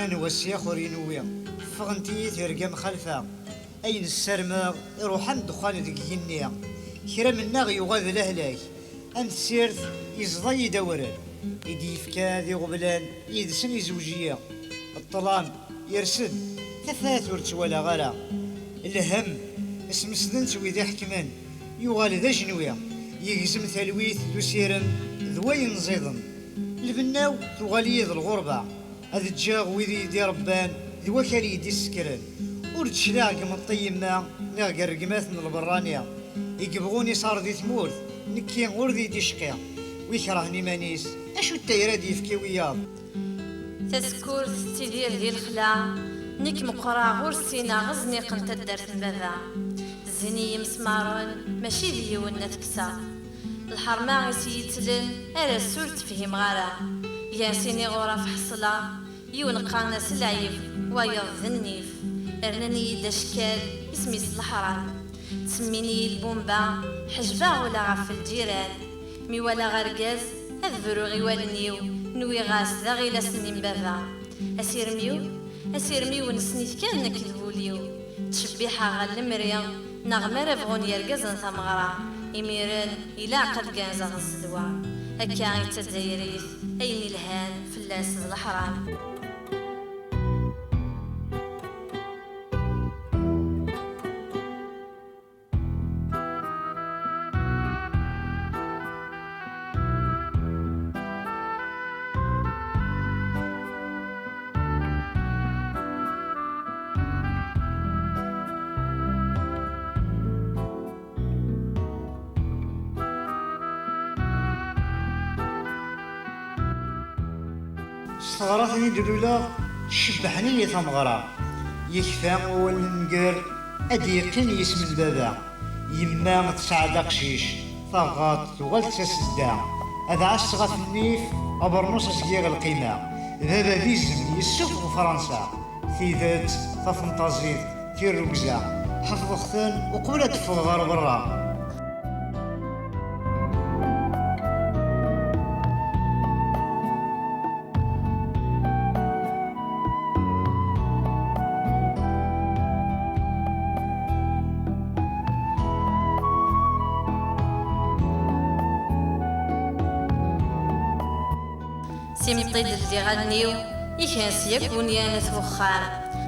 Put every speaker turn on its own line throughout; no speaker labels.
أنا وسياخ ورينويا فغنتي ترقى مخلفة أين السرماغ يروح عند دخان ذيك النية كرا منا غيوغاد لهلاك أنت سيرت يزضي يدورن يدي يفكا ذي غبلان يدسن يزوجية الطلام يرسد تفات ورتولا غلا الهم اسم سدنت ويدي حكمان يوغال ذا جنويا يهزم ثلويث ذو سيرم ذوين زيضن البناو تغالي ذا الغربة هذا الجاغ ويدي يدي ربان ذو كالي يدي السكران ورتشلاع كما الطيمة لا قرقمات من البرانية يقبغوني صار ذي ثمورث نكي غورذي دي شقيا ويكرهني مانيس اشو التايرة دي يفكي وياض
تذكر تدير ذي الخلا نيك مقرا غور سينا غزني قنت الدرس بابا زيني مسمارون ماشي ديون نتكسا الحرمة يسيتلن أرى سورت فيه مغارة يا سيني غورا فحصلا يون قانا سلعيف ويض ذنيف أرنني دشكال اسمي الحرام تسميني البومبا حجبة ولا غف الجيران مي ولا غرقاز أذبرو غيوالنيو نوي غاس ذا غيلا سنين بابا أسير ميو نسنيت كان نكذبوليو تشبيحة غال المريا نغمر بغون يرقزن ثمغرا إميران إلا قد كانزا غزدوا هكا يتدايريث أين الهان فلاس الحرام
استغرثني دلولا شبحني لي ثمغرة يكفى والنقر أديقين يسم البابا يما تسعد قشيش ثغاط تغل تسدا هذا عصغة في النيف أبرنوس سقيغ القيمة بابا بيزم يسوق فرنسا في ذات ففنطازيت في الرقزة حفظ اختان وقبلة تفضل برا
سيمطيد اللي غنيو يكاس يكون يانث وخار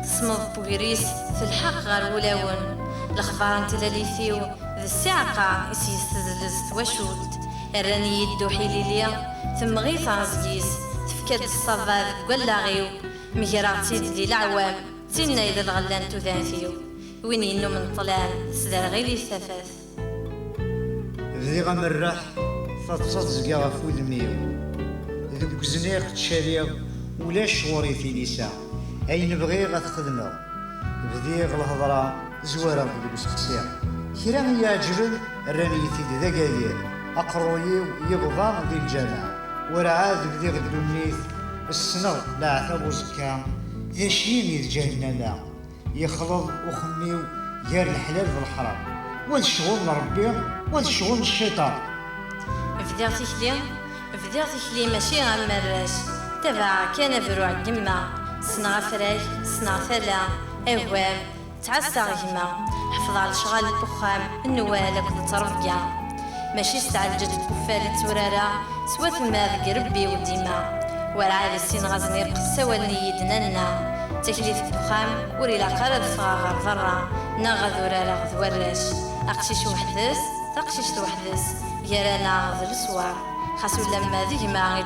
تصمد بوغريس في الحق غير ولاون الأخبار انت لاليثيو ذي الساعقة يسيستدلز تواشولت الراني يدو حيليليا ثم غيث عزقيس تفكاد الصباب قولا غيو مجراتي ذي العوام تينا إذا الغلان تذاثيو وين ينو من طلال سدار غيلي الثفاث
ذي غمرح فتصد زقا فود ميو ذوك زنيق تشاريغ ولا شغوري في نساء أين بغي غتخدمه بديغ الهضرة زوارة ذوك السكسير كرا يعجبن الراني يثيد ذا قادير أقروي يبضى ذي الجامعة ورعاد بديغ الدنيث السنغ لا عثاب وزكا ذا شيني ذي جهنم يخلط وخميو يار الحلال في الحرام وذا الشغل ربي وذا الشغل الشيطان
بديت لي ماشي غير مراش تبع كان بروع الجمة سنا فراك سنا ثلا اوام تعسى غيما حفظ على شغال البخام النوالك تربيا ماشي استعجلت بوفالة تورارا سوات ما ذك ربي وديما ورعالي السين غزني قسا والني يدننا تكليف بخام وريلا قرد فغار ضرا ناغذ ورارا غذ وراش أقشيش وحدس تقشيش وحدس يرانا غذ السوار خاصو لما ذيك ما غير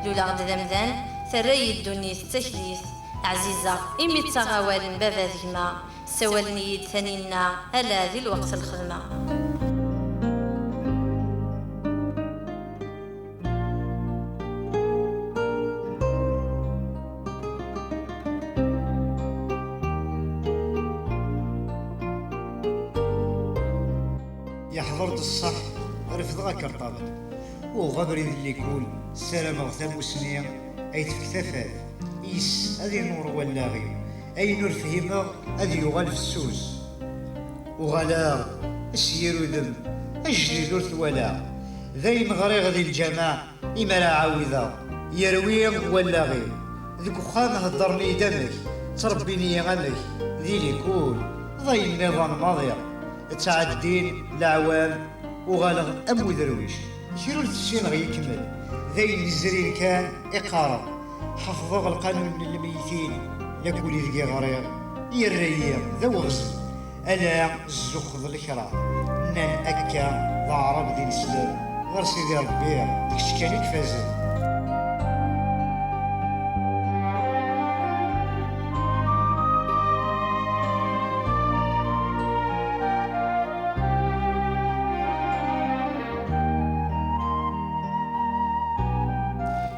لولا غدا دمدان ثري الدنيا التكليف عزيزة إمي تغاوال بابا ذيك ما سوالني ثانينا ألا ذي الوقت الخدمة
يحضرت الصح رفض كرطابل وغبري اللي يقول السلام غثام وسنية أي تكتفى إيس أذي نور ولاغي أي نور فهيمة أذي يغال في السوس وغلا السير ذم أجدي ذو ثولا ذين غريغ ذي الجماع إما لا عاوذة يروي ولاغي ذيك وخام هدرني دمك تربيني غمك ذي ليكون ضي النظام ماضية تعدين الأعوام وغالغ أمو درويش كيرو التسين غيكمل ذي الزرين كان إقارة حفظوا القانون للميتين لكولي ذكي غرير يريا ذو غزل أنا الزخ الكرا نان أكا ضعرب ذي السلام غير سيدي ربي ديك فازل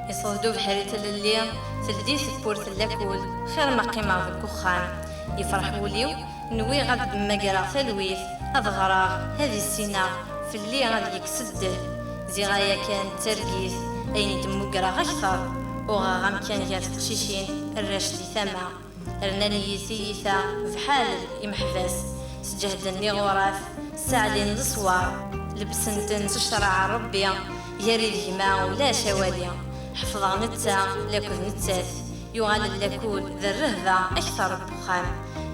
يصهدو بحريت الليل تلدي سبورت اللاكول خير ما قيمة في الكخان يفرح وليو نوي غاد بمقرا ثلويث أضغراغ هذه السنة في اللي غاد يكسده زي غايا كان ترقيث أين دمقرا أكثر وغاغام كان جات تقشيشين الراشدي ثما رناني يثيثا بحال يمحبس سجهدني غراث ساعدين الصوار لبسنتن تشرع ربي يري الهما ولا شوالي حفظا نتا لاكل نتاث يغال اللاكول ذا الرهبة أكثر بخام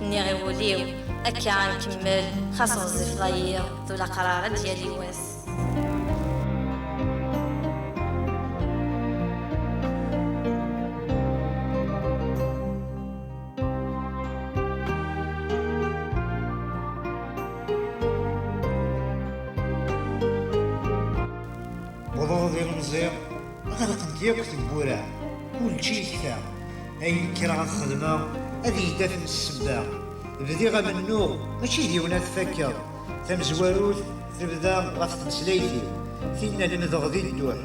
ني غيوليو أكا نكمل خاص غزيف ضير ذو القرار ديالي واس
وضوض ديال المزير غرقت ديالك تبورع كلشي كفا أي كرا غنخدمها هذه دافن السباع بدي غنمنو ماشي ديونا تفكر تمزواروت تبدا غتخد سلايتي فينا لنضغ ذي الدوح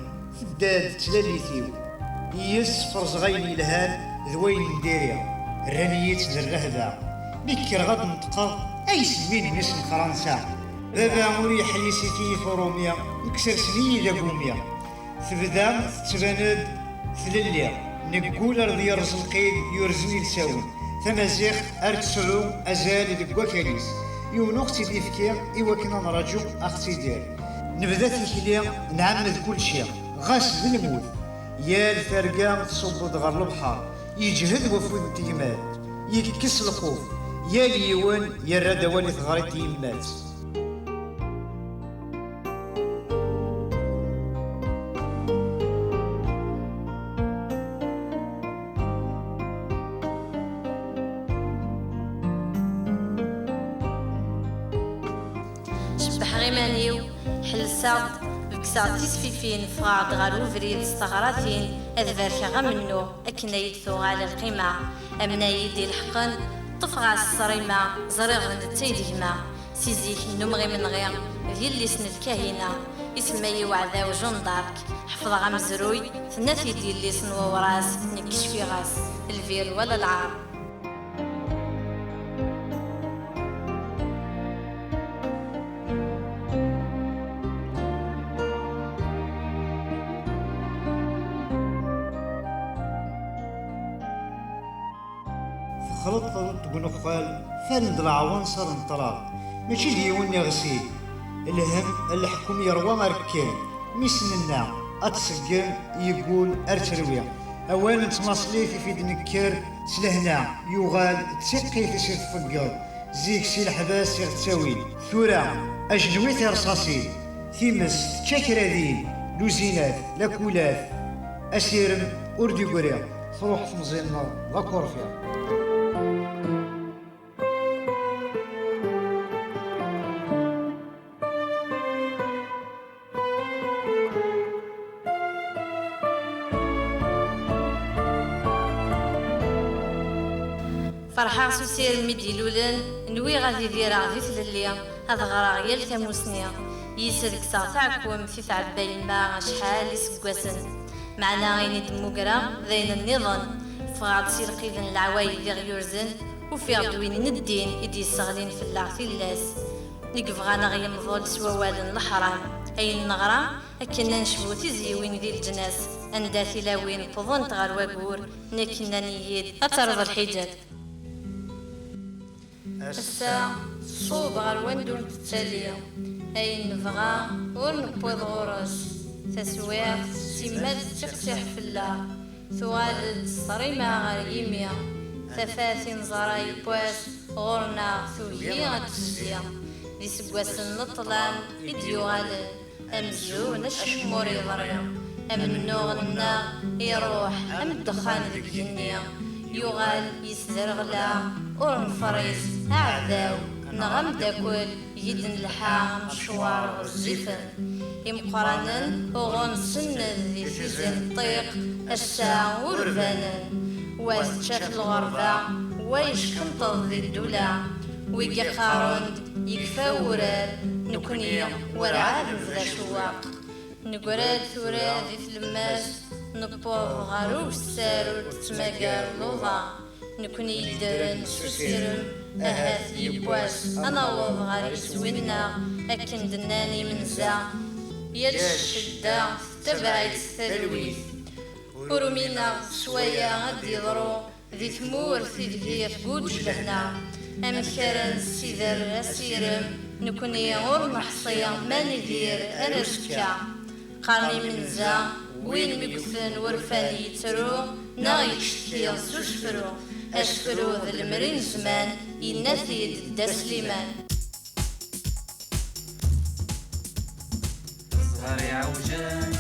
تداد تلاليتيو يس فرز غيني الهان ذوين نديريا رانيت الرهبة بكر غد نطقى أي سمين نسم فرنسا بابا موري حليسيتي فروميا نكسر سنين داكوميا تبدا تباند ثلليا نقول رضي رزقين يرزني لساون تمازيغ أرتسلو أزال دقوا كاليس يون أختي ديفكي إوا كنا نراجو أختي ديال نبدا تيكليا نعمد كل شيء غاس بالموت يا الفرقة تصبد غير البحر يجهد وفود التيمات يكس الخوف يا ليون يا الردوالي ثغاري التيمات
غيمانيو حلساض بكساض تسفيفين فغاض غالو فريد استغراثين أذبارك غمنو أكنا يدثو غالي القيمة أمنا يدي الحقن طفغا الصريمة زريغ نتايدهما سيزيك نمغي من غير ذي اللي سن الكاهنة اسمي وعذا وجون دارك حفظ غمزروي ثناثي دي اللي سن وراس نكش في غاس الفير ولا العار
خلط تقول خال فالد العوانصر نطرا ماشي ديوني غسيل الهم الحكم يروى مركين ميسننا اتسقم يقول ارترويا اولا تماصلي في دنكر سلهنا يغال تسقي في سير تفقر زيك سي الحباس يغتساوي ثورا اجنويت رصاصي ثيمس تشاكر ذين لوزينات لاكولات اسيرم اردي قريا تروح في مزينا ذاكور فيها
فرحا سوسير ميدي لولن نوي غادي ديرا ذي ثلليا هاد غرا غيال تاموسنيا يسرك ساعتاكم في ثعباين ما شحال يسكواسن معنا غيني دموكرا ذين النظام فغاد سير قيدن العوايد ذي غيورزن وفي غدوين الدين إدي الصغلين في اللاغتي اللاس نقف غانا غيم ظول سووالن الحرام أي النغرا أكنا نشبو تزيوين ذي الجناس أندا ثلاوين فضن تغار وقور نكنا نيد أترض الحجاب الساعة صوب غير وندون تتالية أي نبغى ور نبوض غرس تسويع سيمات تفتح في الله ثوالد صريمة غير يميا ثفاثين زراي بواس غورنا ثوهي غتسيا دي سكواس النطلان إديوغالن أمزون الشمور يضريا أمنوغنا يروح أم الدخان ذي الجنية يغال يسدرغلا ورنفريس أعداو نغم داكل يدن لحا مشوار غزيفن يمقرانن وغن سند ذي تيزن طيق الساعة ورفانن واستشاف الغربة ويشكنطض ذي الدولة ويقي قارن يكفى وراد نكوني ورعاد ذا شواق نقراد ثوراد ذي الماس نبوض غاروب السارو تتماقر لوضا نكوني يدرن سوسيرن أهات يبواس أنا وض غاري سوينا أكن دناني منزا يلش الشدة تبعيت الثلويث ورمينا شوية غد يضرو ذي ثمور ذي فقود جبهنا أمكرن سيدر أسيرم نكوني غور محصية ما ندير أرزكا قارني منزا وين مكثن ورفاني يترو ناغي تشتكي سوسفرو أشفرو ذا المرين زمان ينثيد دا سليمان
الصغار يعوجان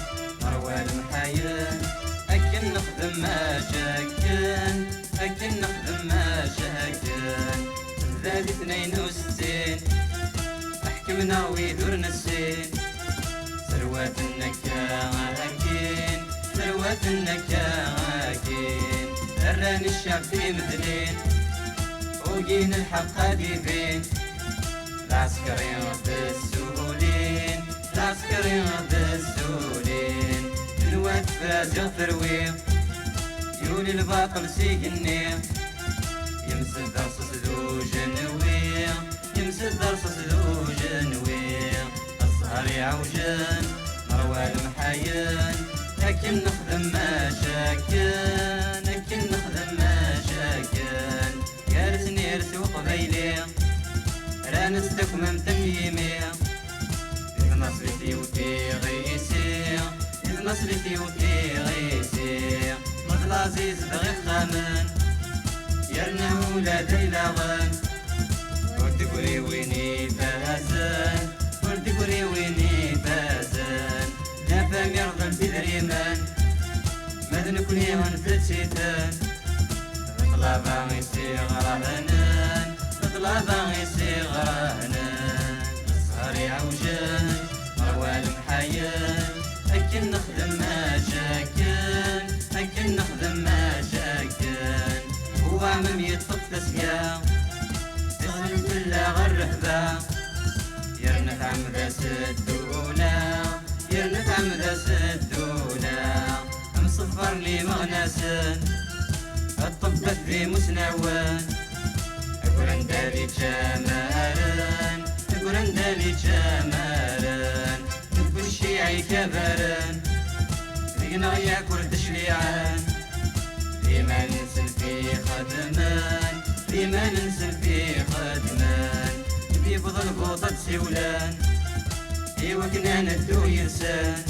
مروان محايان أكن نخدم ما شاكن أكن نخدم ما شاكن ذادي 62 أحكمنا ويدورنا السين ثروات النكاكين ثروات النكاكين دران الشعب في مثلين وجين الحق ديفين العسكريين بالسهولين العسكريين بالسهولين الواد فاز يغفروي يولي الباطل سيقني يمسد درصص ذو جنوي يمسد درصص ذو جنوي الصهر يعوجان مروان محايان لكن نخدم ما شاكن لكن نخدم ما شاكن جالسني يرسو قبيلي رانا استكمم تميمي إذ نصرتي وفي غيسي إذ نصرتي وفي غيسي مثل عزيز بغي خامن يرنا ولاد يلاغن وردقري ويني فازن وردقري ويني فازن لا فهم يرضن بذريمان ماذا نكوني هنفتسيتن طلابا غيسي غراهنن طلابا غيسي غراهنن الصهر يعوجان مروان محايان أكن نخدم ما شاكن أكن نخدم ما شاكن هو عمم يطفق تسقى يغنم كلا غالرهبة يرنف عمدا سدونا يرنف عمدا سدونا مصفر لي مغناسن الطبت ذي مسنوان أقول اندالي جمالن أقول اندالي جمالن نقول الشيعي كبرن ذينا ياكل تشليعان ديما ننسل في خدمان ديما ننسل في خدمان في فضل بوطة سيولان إيوا كنا ندو يرسان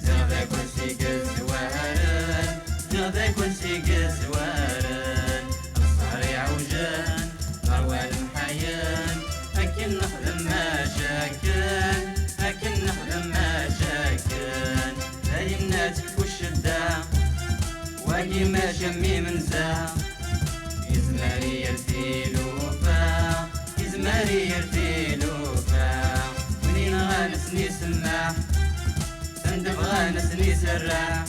زغدا كرسي قزوارن زغدا كرسي قزوارن الصهر يعوجان مروان محايان أكن نخدم ما شاكن أكن نخدم ما شاكن هاي الناس كفوش الدع واقي ما شمي من زع يزماري يرتيلوفا يزماري يرتيلوفا منين غانسني سماح سندب غانسني سراح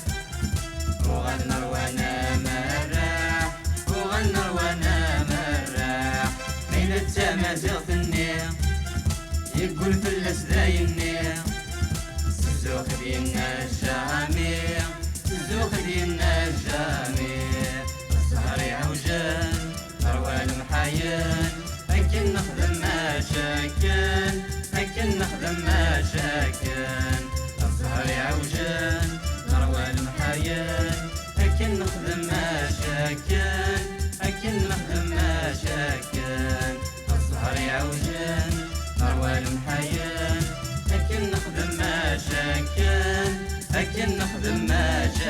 وغنر وانا مراح وغنر وانا مراح ميلة سما زغت النير يقول فلس ذاي النير سزوخ دينا الجامير سزوخ دينا الجامير الصهر يعوجان مروان محايان أكن نخدم ما شاكن أكن نخدم ما شاكن الصهر يعوجان مروان محايان أكن نخدم ما شاكن أكن نخدم ما شاكن الصهر يعوجان مروان محايان أكن نخدم ما شاكن أكن نخدم ما شاكن